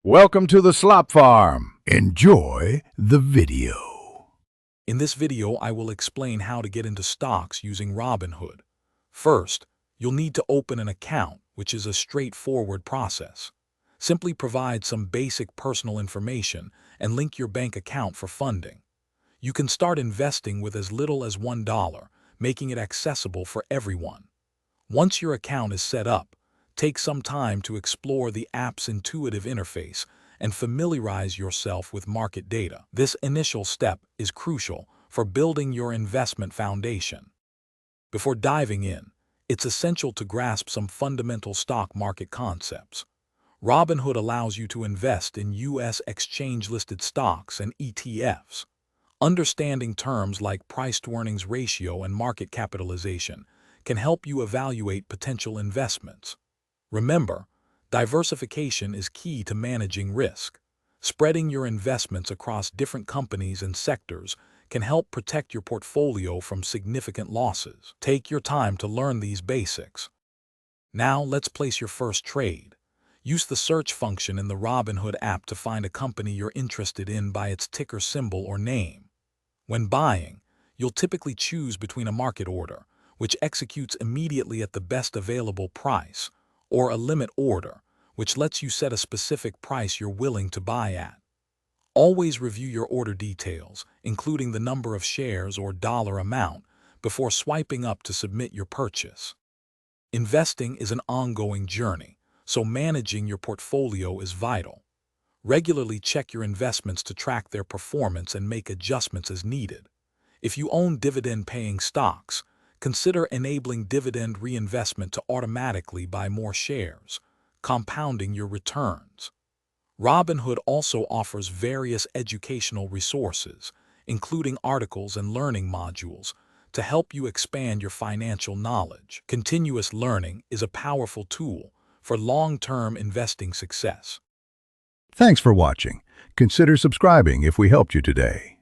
Welcome to the Slop Farm. Enjoy the video. In this video, I will explain how to get into stocks using Robinhood. First, you'll need to open an account, which is a straightforward process. Simply provide some basic personal information and link your bank account for funding. You can start investing with as little as $1, making it accessible for everyone. Once your account is set up, take some time to explore the app's intuitive interface and familiarize yourself with market data. This initial step is crucial for building your investment foundation. Before diving in, it's essential to grasp some fundamental stock market concepts. Robinhood allows you to invest in U.S. exchange-listed stocks and ETFs. Understanding terms like price-to-earnings ratio and market capitalization can help you evaluate potential investments. Remember, diversification is key to managing risk. Spreading your investments across different companies and sectors can help protect your portfolio from significant losses. Take your time to learn these basics. Now, let's place your first trade. Use the search function in the Robinhood app to find a company you're interested in by its ticker symbol or name. When buying, you'll typically choose between a market order, which executes immediately at the best available price, or a limit order, which lets you set a specific price you're willing to buy at. Always review your order details, including the number of shares or dollar amount, before swiping up to submit your purchase. Investing is an ongoing journey, so managing your portfolio is vital. Regularly check your investments to track their performance and make adjustments as needed. If you own dividend-paying stocks, consider enabling dividend reinvestment to automatically buy more shares, compounding your returns. Robinhood also offers various educational resources, including articles and learning modules, to help you expand your financial knowledge. Continuous learning is a powerful tool for long-term investing success. Thanks for watching. Consider subscribing if we helped you today.